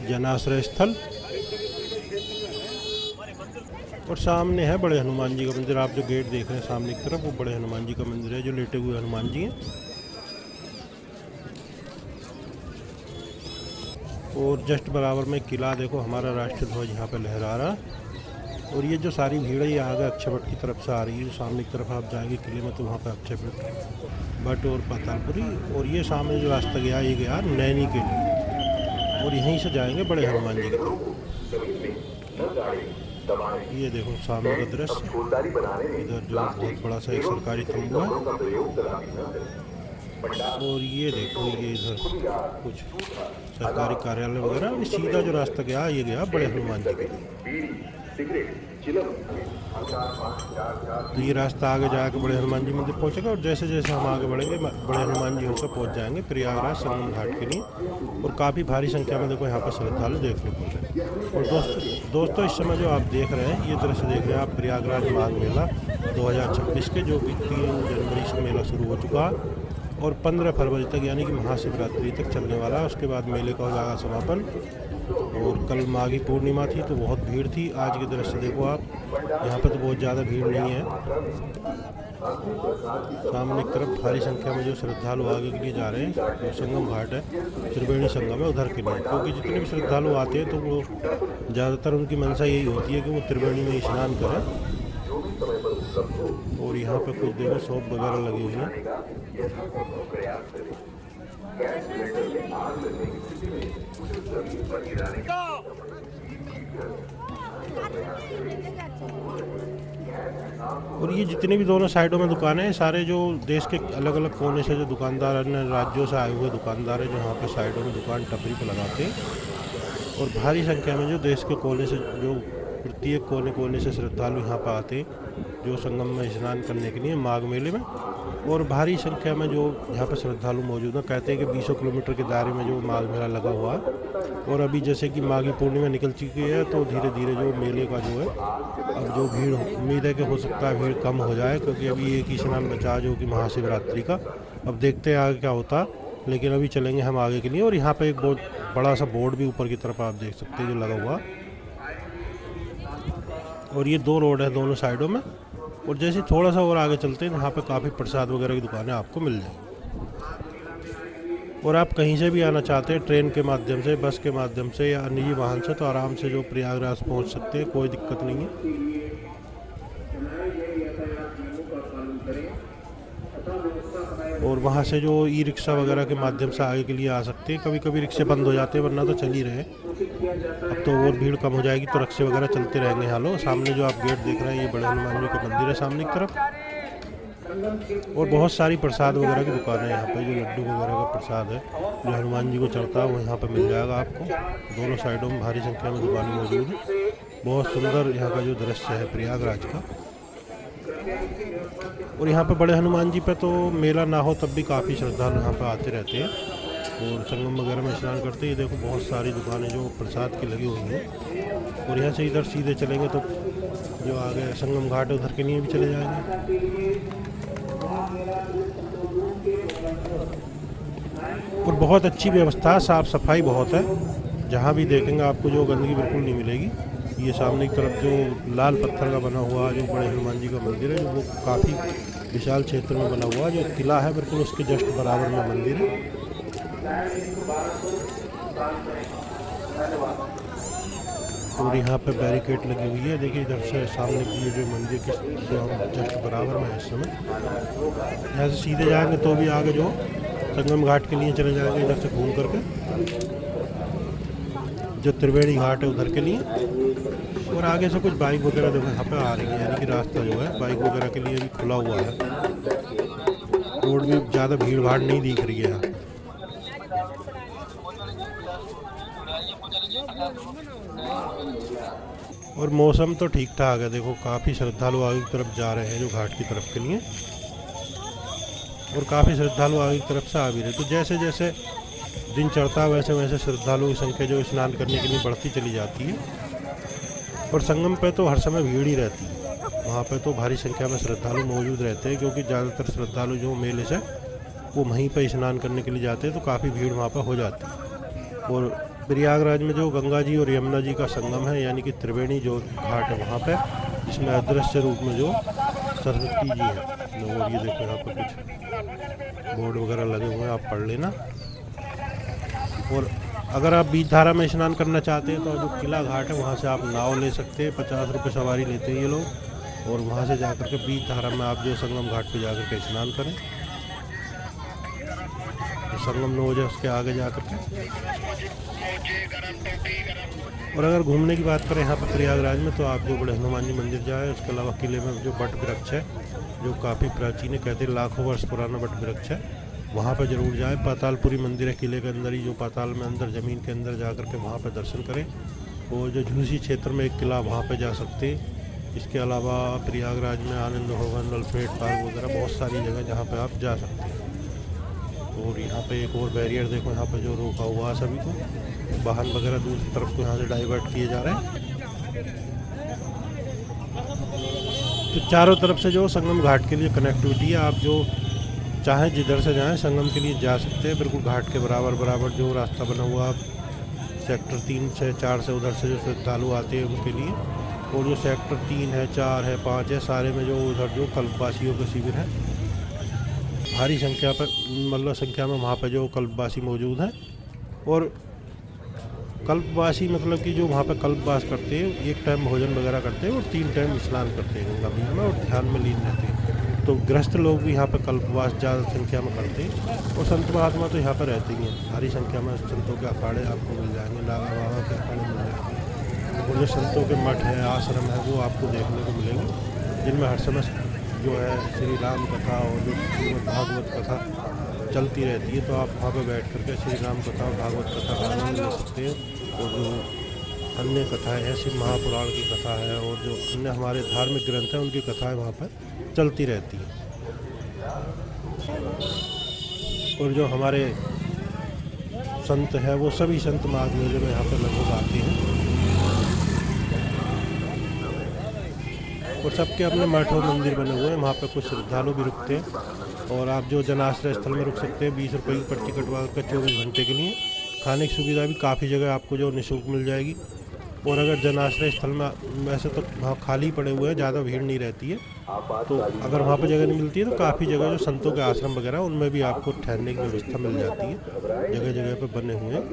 जनाश्रय स्थल। और सामने है बड़े हनुमान जी का मंदिर। आप जो गेट देख रहे हैं सामने की तरफ, वो बड़े हनुमान जी का मंदिर है, जो लेटे हुए हनुमान जी हैं। और जस्ट बराबर में किला, देखो हमारा राष्ट्रीय ध्वज यहाँ पे लहरा रहा। और ये जो सारी भीड़ है ये आगे अक्षय वट की तरफ से आ रही है। जो सामने की तरफ आप जाएंगे किले में तो वहाँ पे अक्षय वट और पातालपुरी। और ये सामने जो रास्ता गया ये गया नैनी के लिए, और यहीं से जाएंगे बड़े हनुमान जी की तरफ। ये देखो सामने का दृश्य, इधर जो बहुत बड़ा सा एक सरकारी तंबू है। और ये देखो ये इधर कुछ सरकारी कार्यालय वगैरह। और सीधा जो रास्ता गया ये गया बड़े हनुमान जी के लिए। तो ये रास्ता आगे जाकर बड़े हनुमान जी मंदिर पहुंचेगा। और जैसे जैसे हम आगे बढ़ेंगे बड़े हनुमान जी होकर पहुंच जाएंगे प्रयागराज संगम घाट के लिए। और काफ़ी भारी संख्या में देखो यहाँ पर श्रद्धालु देखने को मिल रहे हैं। और दोस्तों इस समय जो आप देख रहे हैं ये दृश्य देख रहे हैं आप प्रयागराज माघ मेला 2026 के, जो कि 3 जनवरी से मेला शुरू हो चुका है और 15 फरवरी तक यानी कि महाशिवरात्रि तक चलने वाला है। उसके बाद मेले का हो जाएगा समापन। और कल माघी पूर्णिमा थी तो बहुत भीड़ थी। आज के दृश्य देखो आप, यहाँ पे तो बहुत ज़्यादा भीड़ नहीं है। सामने की तरफ भारी संख्या में जो श्रद्धालु आगे के लिए जा रहे हैं, वो संगम घाट है, त्रिवेणी संगम है, उधर के लिए। क्योंकि जितने भी श्रद्धालु आते हैं तो वो ज़्यादातर उनकी मंशा यही होती है कि वो त्रिवेणी में स्नान करें। और यहाँ पे कुछ देखो शॉप वगैरह लगी हुई है। और ये जितने भी दोनों साइडों में दुकानें हैं, सारे जो देश के अलग अलग कोने से जो दुकानदार, अन्य राज्यों से आए हुए दुकानदार हैं जो यहाँ पे साइडों में दुकान टपरी पर लगाते हैं। और भारी संख्या में जो देश के कोने से, जो प्रत्येक कोने कोने से श्रद्धालु यहाँ पर आते हैं जो संगम में स्नान करने के लिए माघ मेले में। और भारी संख्या में जो यहाँ पर श्रद्धालु मौजूद हैं। कहते हैं कि 200 किलोमीटर के दायरे में जो माघ मेला लगा हुआ है। और अभी जैसे कि माघी पूर्णिमा निकल चुकी है तो धीरे धीरे जो मेले का जो है, अब जो भीड़ उम्मीद है कि हो सकता है भीड़ कम हो जाए, क्योंकि अभी एक ही स्नान बचा जो कि महाशिवरात्रि का। अब देखते हैं आगे क्या होता, लेकिन अभी चलेंगे हम आगे के लिए। और यहाँ पर एक बहुत बड़ा सा बोर्ड भी ऊपर की तरफ आप देख सकते हैं जो लगा हुआ। और ये 2 रोड है दोनों साइडों में। और जैसे थोड़ा सा और आगे चलते हैं यहाँ पे काफ़ी प्रसाद वगैरह की दुकानें आपको मिल जाएंगी। और आप कहीं से भी आना चाहते हैं, ट्रेन के माध्यम से, बस के माध्यम से या निजी वाहन से, तो आराम से जो प्रयागराज पहुंच सकते हैं, कोई दिक्कत नहीं है। और वहाँ से जो ई रिक्शा वगैरह के माध्यम से आगे के लिए आ सकते हैं। कभी कभी रिक्शे बंद हो जाते हैं, वरना तो चल ही रहे। अब तो और भीड़ कम हो जाएगी तो रिक्शे वगैरह चलते रहेंगे। हालो सामने जो आप गेट देख रहे हैं ये बड़े हनुमान जी का मंदिर है सामने की तरफ। और बहुत सारी प्रसाद वगैरह की दुकानें हैं यहाँ पे। जो लड्डू वगैरह का प्रसाद है जो हनुमान जी को चढ़ता है वो यहाँ पे मिल जाएगा आपको। दोनों साइडों में भारी संख्या में दुकानें मौजूद हैं। बहुत सुंदर यहाँ का जो दृश्य है प्रयागराज का। और यहाँ पे बड़े हनुमान जी पे तो मेला ना हो तब भी काफ़ी श्रद्धालु यहाँ पे आते रहते हैं और संगम वगैरह में स्नान करते हैं। देखो बहुत सारी दुकानें जो प्रसाद की लगी हुई हैं। और यहाँ से इधर सीधे चलेंगे तो जो आगे संगम घाट है उधर के लिए भी चले जाएंगे। और बहुत अच्छी व्यवस्था, साफ़ सफाई बहुत है। जहाँ भी देखेंगे आपको जो गंदगी बिल्कुल नहीं मिलेगी। ये सामने की तरफ जो लाल पत्थर का बना हुआ जो बड़े हनुमान जी का मंदिर है, वो काफ़ी विशाल क्षेत्र में बना हुआ। जो किला है बिल्कुल उसके जस्ट बराबर में मंदिर है। और यहाँ पे बैरिकेड लगी हुई है। देखिए इधर से सामने की ये जो मंदिर के जो हम जस्ट बराबर में है इस समय, यहाँ से सीधे जाएंगे तो भी आगे जो संगम घाट के लिए चले जाएंगे इधर से घूम करके, जो त्रिवेणी घाट है उधर के लिए। और आगे से कुछ बाइक वगैरह देखो यहाँ पे आ रही है, यानी कि रास्ता जो है बाइक वगैरह के लिए भी खुला हुआ है। रोड में ज़्यादा भीड़ भाड़ नहीं दिख रही है यहाँ। और मौसम तो ठीक ठाक है। देखो काफ़ी श्रद्धालु आगे की तरफ जा रहे हैं जो घाट की तरफ के लिए, और काफ़ी श्रद्धालु आगे की तरफ से आ भी रहे। तो जैसे जैसे दिन चढ़ता है वैसे वैसे श्रद्धालुओं की संख्या जो स्नान करने के लिए बढ़ती चली जाती है। और संगम पे तो हर समय भीड़ ही रहती है। वहाँ पे तो भारी संख्या में श्रद्धालु मौजूद रहते हैं, क्योंकि ज़्यादातर श्रद्धालु जो मेले से वो वहीं पर स्नान करने के लिए जाते हैं, तो काफ़ी भीड़ वहाँ पर हो जाती है। और प्रयागराज में जो गंगा जी और यमुना जी का संगम है, यानी कि त्रिवेणी जो घाट है वहाँ पे, इसमें अदृश्य रूप में जो सरस्वती जी है। और ये देखो यहाँ पर कुछ बोर्ड वगैरह लगे हुए हैं, आप पढ़ लेना। और अगर आप बीच धारा में स्नान करना चाहते हैं तो जो किला घाट है वहाँ से आप नाव ले सकते हैं, 50 रुपये सवारी लेते हैं ये लोग। और वहाँ से जाकर के बीच धारा में आप जो संगम घाट पे जाकर के स्नान करें। संगम न हो जाए उसके आगे जाकर के। और अगर घूमने की बात करें यहाँ पर प्रयागराज में, तो आप जो बड़े हनुमान जी मंदिर जाए, उसके अलावा किले में जो बट वृक्ष है जो काफ़ी प्राचीन है, कहते हैं लाखों वर्ष पुराना बट वृक्ष है, वहाँ पर ज़रूर जाएं। पातालपुरी मंदिर है किले के अंदर ही, जो पाताल में अंदर ज़मीन के अंदर जा कर के वहाँ पर दर्शन करें। और जो झूसी क्षेत्र में एक किला, वहाँ पर जा सकते। इसके अलावा प्रयागराज में आनंद भवन, नलखेड़ पार्क वगैरह बहुत सारी जगह जहाँ पर आप जा सकते हैं। और यहाँ पे एक और बैरियर देखो, यहाँ पे जो रोका हुआ है सभी को, वाहन वगैरह दूसरी तरफ को यहाँ से डाइवर्ट किए जा रहे हैं। तो चारों तरफ से जो संगम घाट के लिए कनेक्टिविटी है, आप जो चाहे जिधर से जाएं संगम के लिए जा सकते हैं। बिल्कुल घाट के बराबर जो रास्ता बना हुआ सेक्टर 3 से 4 से उधर से जो श्रद्धालु आते हैं उनके लिए। और जो सेक्टर 3 है, 4 है, 5 है, सारे में जो उधर जो कल्पवासियों के शिविर है, भारी संख्या पर मतलब संख्या में वहाँ पर जो कल्पवासी मौजूद हैं। और कल्पवासी मतलब कि जो वहाँ पर कल्पवास करते हैं, एक टाइम भोजन वगैरह करते हैं और 3 टाइम स्नान करते हैं गंगा मैया में और ध्यान में लीन रहते हैं। तो गृहस्थ लोग भी यहाँ पर कल्पवास ज़्यादा संख्या में करते हैं। और संत महात्मा तो यहाँ पर रहते ही हैं, भारी संख्या में संतों के अखाड़े आपको मिल जाएंगे, नागा बाबा के अखाड़े मिल जाएंगे। और जो संतों के मठ है, आश्रम है, वो आपको देखने को मिलेंगे, जिनमें हर समय जो है श्री राम कथा और जो श्रीमद् भागवत कथा चलती रहती है। तो आप वहाँ पर बैठ करके श्री राम कथा और भागवत कथा का आनंद ले सकते हैं। और जो अन्य कथाएँ हैं, शिव महापुराण की कथा है और जो अन्य हमारे धार्मिक ग्रंथ हैं, उनकी कथाएँ वहाँ पर चलती रहती हैं। और जो हमारे संत हैं, वो सभी संत माघ मेले में यहाँ पर लगभग आते हैं। और सबके अपने मठ और मंदिर बने हुए हैं, वहाँ पर कुछ श्रद्धालु भी रुकते हैं। और आप जो जनाश्रय स्थल में रुक सकते हैं 20 रुपये की पर्ची कटवा कर 24 घंटे के लिए। खाने की सुविधा भी काफ़ी जगह आपको जो निःशुल्क मिल जाएगी। और अगर जनाश्रय स्थल में वैसे तो वहाँ खाली पड़े हुए हैं, ज़्यादा भीड़ नहीं रहती है, तो अगर वहाँ पर जगह नहीं मिलती है तो काफ़ी जगह जो संतों के आश्रम वगैरह उनमें भी आपको ठहरने की व्यवस्था मिल जाती है, जगह जगह पर बने हुए हैं,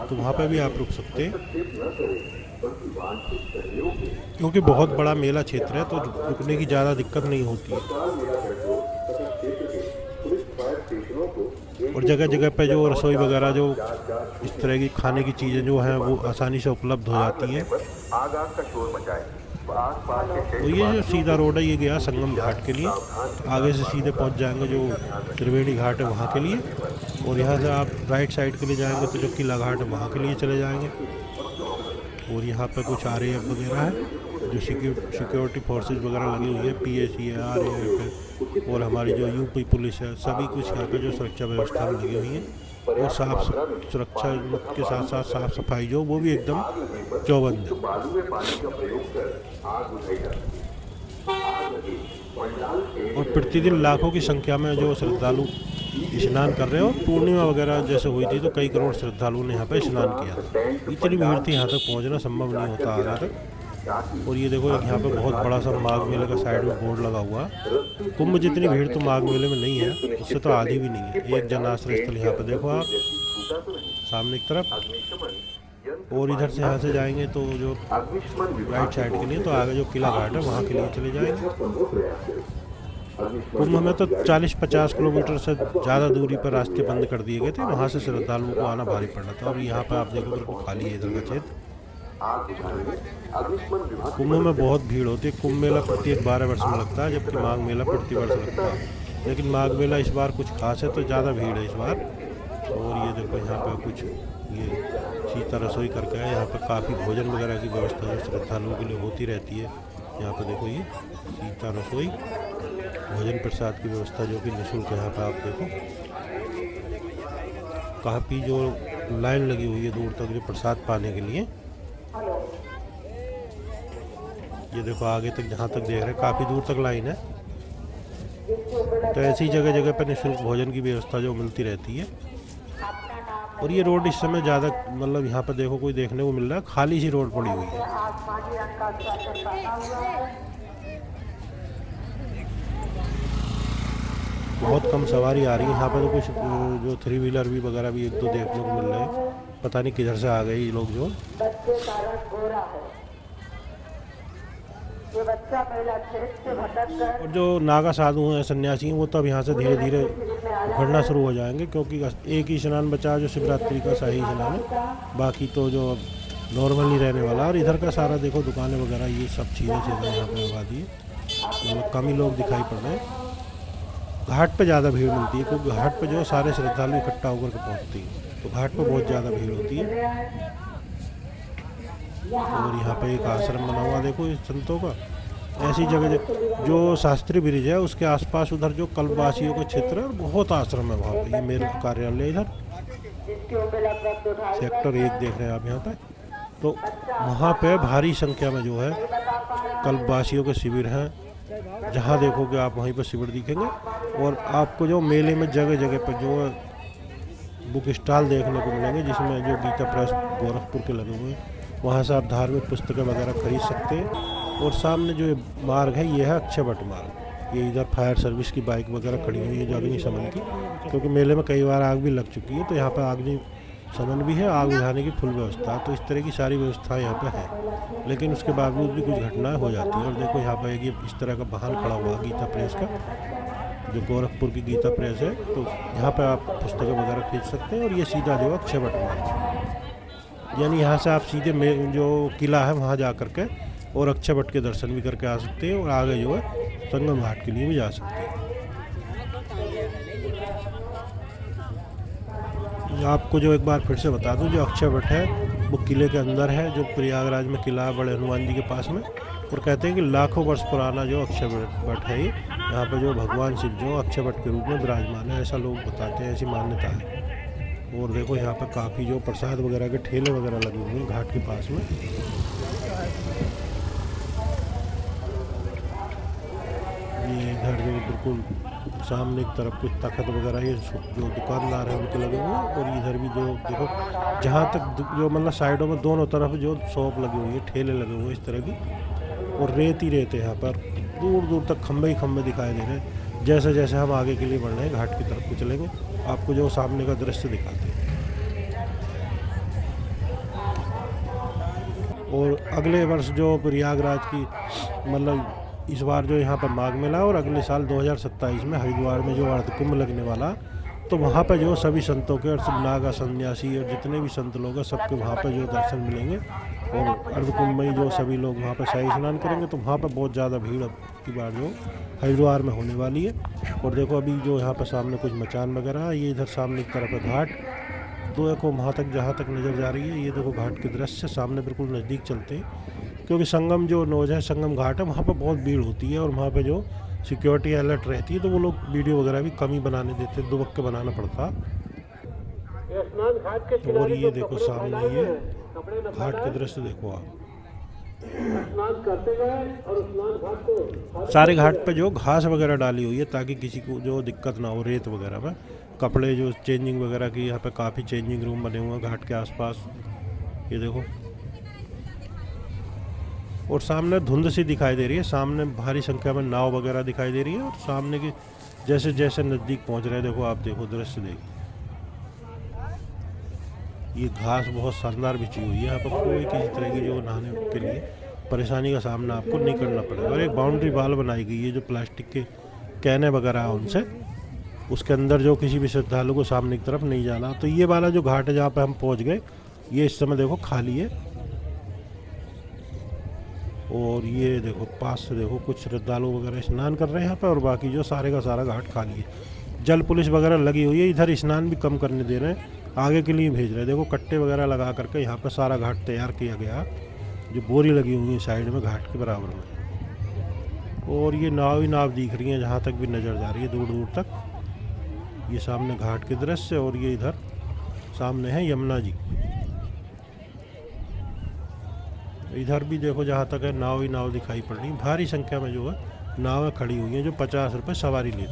तो वहाँ पर भी आप रुक सकते हैं। क्योंकि बहुत बड़ा मेला क्षेत्र है तो रुकने की ज़्यादा दिक्कत नहीं होती है। और जगह जगह पे जो रसोई वगैरह जो इस तरह की खाने की चीज़ें जो हैं वो आसानी से उपलब्ध हो जाती हैं। तो ये जो सीधा रोड है ये गया संगम घाट के लिए, तो आगे से सीधे पहुंच जाएंगे जो त्रिवेणी घाट है वहाँ के लिए। और यहाँ से आप राइट साइड के लिए जाएंगे तो जो किला घाट है वहाँ के लिए चले जाएंगे। और यहाँ पे कुछ RAF वगैरह है, जो सिक्योरिटी फोर्सेस वगैरह लगी हुई है, PSC है, RAF है, और हमारी जो UP पुलिस है, सभी कुछ यहाँ पे जो सुरक्षा व्यवस्था में लगी हुई है। और सुरक्षा के साथ साथ साफ़ सफाई जो वो भी एकदम चौबंद है। और प्रतिदिन लाखों की संख्या में जो श्रद्धालु स्नान कर रहे हैं। और पूर्णिमा वगैरह जैसे हुई थी तो कई करोड़ श्रद्धालुओं ने यहाँ पर स्नान किया था। इतनी भीड़ थी, यहाँ तक पहुँचना संभव नहीं होता आगे तक। और ये देखो यहाँ पे बहुत बड़ा सा माघ मेले का साइड में बोर्ड लगा हुआ है। कुंभ जितनी भीड़ तो माघ मेले में नहीं है, उससे तो आधी भी नहीं है। एक जनाश्रय स्थल यहाँ पे देखो आप सामने की तरफ। और इधर से यहाँ से जाएंगे तो जो राइट साइड के लिए तो आगे जो किला घाट है वहाँ के लिए चले जाएंगे। कुंभ में तो 40-50 किलोमीटर से ज़्यादा दूरी पर रास्ते बंद कर दिए गए थे, वहाँ से श्रद्धालुओं को आना भारी पड़ रहा था। और यहाँ पर आप देखो बिल्कुल खाली है इधर का क्षेत्र। कुंभ में बहुत भीड़ होती है। कुंभ मेला प्रत्येक 12 वर्ष में लगता है, जबकि माघ मेला प्रति वर्ष लगता है। लेकिन माघ मेला इस बार कुछ खास है तो ज़्यादा भीड़ है इस बार। और ये देखो यहाँ पर कुछ ये सीता रसोई करके है, यहाँ पर काफ़ी भोजन वगैरह की व्यवस्था जो श्रद्धालुओं के लिए होती रहती है। यहाँ पर देखो ये सीता रसोई भोजन प्रसाद की व्यवस्था जो कि निःशुल्क है। यहाँ पर आप देखो काफ़ी जो लाइन लगी हुई है दूर तक जो प्रसाद पाने के लिए। ये देखो आगे तक जहाँ तक देख रहे हैं काफ़ी दूर तक लाइन है। तो ऐसी जगह जगह पर निःशुल्क भोजन की व्यवस्था जो मिलती रहती है। और ये रोड इस समय ज़्यादा मतलब यहाँ पर देखो कोई देखने को मिल रहा है, खाली सी रोड पड़ी हुई है। बहुत कम सवारी आ रही है यहाँ पर, तो कुछ जो 3 व्हीलर भी वगैरह भी 1-2 देखने को मिल रहे हैं। पता नहीं किधर से आ गए ये लोग जो। और जो नागा साधु हैं, सन्यासी हैं, वो तो अब यहाँ से धीरे धीरे उखड़ना शुरू हो जाएंगे, क्योंकि एक ही स्नान बचा जो शिवरात्रि का शाही स्नान है, बाकी तो जो नॉर्मल ही रहने वाला। और इधर का सारा देखो दुकानें वगैरह ये सब सीधे सीधे यहाँ पे लगा दिए, मतलब कम ही लोग दिखाई पड़ रहे हैं। घाट पे ज़्यादा भीड़ मिलती है, क्योंकि घाट पे जो सारे श्रद्धालु इकट्ठा होकर के पहुँचती है, तो घाट पे बहुत ज़्यादा भीड़ होती है। और यहाँ पे एक आश्रम बना हुआ देखो इस संतों का। ऐसी जगह जो शास्त्री ब्रिज है उसके आसपास उधर जो कल्पवासियों का क्षेत्र है, बहुत आश्रम है वहाँ पे। ये मेरे कार्यालय इधर सेक्टर 1 देख रहे हैं आप यहाँ पे, तो वहाँ पे भारी संख्या में जो है कल्पवासियों के शिविर हैं। जहाँ देखोगे आप वहीं पर शिविर दिखेंगे। और आपको जो मेले में जगह जगह पर जो बुक स्टॉल देखने को मिलेंगे, जिसमें जो गीता प्रेस गोरखपुर के लगे हुए हैं, वहाँ से आप धार्मिक पुस्तकें वगैरह खरीद सकते हैं। और सामने जो मार्ग है ये है अक्षयवट मार्ग। ये इधर फायर सर्विस की बाइक वगैरह खड़ी हुई है जो अग्निशमन की, क्योंकि मेले में कई बार आग भी लग चुकी है, तो यहाँ पर अग्निशमन भी है, आग बुझाने की फुल व्यवस्था। तो इस तरह की सारी व्यवस्था यहाँ पर है, लेकिन उसके बावजूद भी कुछ घटनाएँ हो जाती हैं। और देखो यहाँ पर एक इस तरह का वाहन खड़ा हुआ गीता प्रेस का, जो गोरखपुर की गीता प्रेस है, तो यहाँ पर आप पुस्तकें वगैरह खरीद सकते हैं। और ये सीधा जो है अक्षयवट मार्ग, यानी यहाँ से आप सीधे जो किला है वहाँ जा कर के और अक्षयवट के दर्शन भी करके आ सकते हैं, और आगे जो है संगम घाट के लिए भी जा सकते हैं। आपको जो एक बार फिर से बता दूं, जो अक्षयवट है वो किले के अंदर है, जो प्रयागराज में किला है बड़े हनुमान जी के पास में। और कहते हैं कि लाखों वर्ष पुराना जो अक्षयवट है, यहाँ पर जो भगवान शिव जो अक्षयवट के रूप में विराजमान है, ऐसा लोग बताते हैं, ऐसी मान्यता है। और देखो यहाँ पर काफ़ी जो प्रसाद वगैरह के ठेले वगैरह लगे हुए हैं घाट के पास में। ये इधर जो बिल्कुल सामने की तरफ कुछ तखत वगैरह ये जो दुकानदार हैं उनके लगे हुए हैं। और इधर भी जो देखो जहाँ तक जो मतलब साइडों में दोनों तरफ जो शॉप लगी हुई है, ठेले लगे हुए इस तरह की। और रेत ही रेत है यहाँ पर, दूर दूर तक खम्भे ही खम्भे दिखाई दे रहे हैं। जैसे जैसे हम आगे के लिए बढ़ रहे हैं घाट की तरफ को चलेंगे, आपको जो सामने का दृश्य दिखाते हैं। और अगले वर्ष जो प्रयागराज की मतलब इस बार जो यहाँ पर माघ मेला, और अगले साल 2027 में हरिद्वार में जो अर्धकुंभ लगने वाला, तो वहाँ पर जो सभी संतों के और सब नागा सन्यासी और जितने भी संत लोग हैं सबके वहाँ पर जो दर्शन मिलेंगे। और अर्धकुंभ में जो सभी लोग वहाँ पर शाही स्नान करेंगे, तो वहाँ पर बहुत ज़्यादा भीड़ अब की बार जो हरिद्वार में होने वाली है। और देखो अभी जो यहाँ पर सामने कुछ मचान वगैरह है, ये इधर सामने की तरफ है घाट, तो देखो वहाँ तक जहाँ तक नज़र जा रही है, ये देखो घाट के दृश्य सामने बिल्कुल नज़दीक चलते हैं। क्योंकि संगम जो नोज है, संगम घाट है, वहाँ पर बहुत भीड़ होती है, और वहाँ पर जो सिक्योरिटी अलर्ट रहती है, तो वो लोग वीडियो वगैरह भी कम ही बनाने देते, दुबक के बनाना पड़ता। और ये देखो सामने ये घाट के दृश्य देखो आप, सारे घाट पे जो घास वगैरह डाली हुई है ताकि किसी को जो दिक्कत ना हो रेत वगैरह में। कपड़े जो चेंजिंग वगैरह की यहाँ पे काफ़ी चेंजिंग रूम बने हुए हैं घाट के आसपास, ये देखो। और सामने धुंध सी दिखाई दे रही है, सामने भारी संख्या में नाव वगैरह दिखाई दे रही है। और सामने की जैसे जैसे नज़दीक पहुँच रहे हैं, देखो आप देखो दृश्य देखिए, ये घास बहुत शानदार बिछी हुई है। यहाँ पर कोई किसी तरह की जो नहाने के लिए परेशानी का सामना आपको नहीं करना पड़ेगा। और एक बाउंड्री वाल बनाई गई है जो प्लास्टिक के कैने वगैरह हैं उनसे, उसके अंदर जो किसी भी श्रद्धालु को सामने की तरफ नहीं जाना। तो ये वाला जो घाट है जहाँ पे हम पहुँच गए, ये इस समय देखो खाली है। और ये देखो पास से देखो कुछ श्रद्धालु वगैरह स्नान कर रहे हैं यहाँ पे, और बाकी जो सारे का सारा घाट खाली है। जल पुलिस वगैरह लगी हुई है, इधर स्नान भी कम करने दे रहे हैं, आगे के लिए भेज रहे हैं। देखो कट्टे वगैरह लगा करके यहाँ पर सारा घाट तैयार किया गया, जो बोरी लगी हुई है साइड में घाट के बराबर में। और ये नाव ही नाव दिख रही है जहाँ तक भी नज़र जा रही है दूर दूर तक। ये सामने घाट के दृश्य, और ये इधर सामने है यमुना जी। इधर भी देखो जहाँ तक है नाव ही नाव दिखाई पड़ रही है। भारी संख्या में जो है नावें खड़ी हुई हैं जो 50 रुपये सवारी लेती हैं।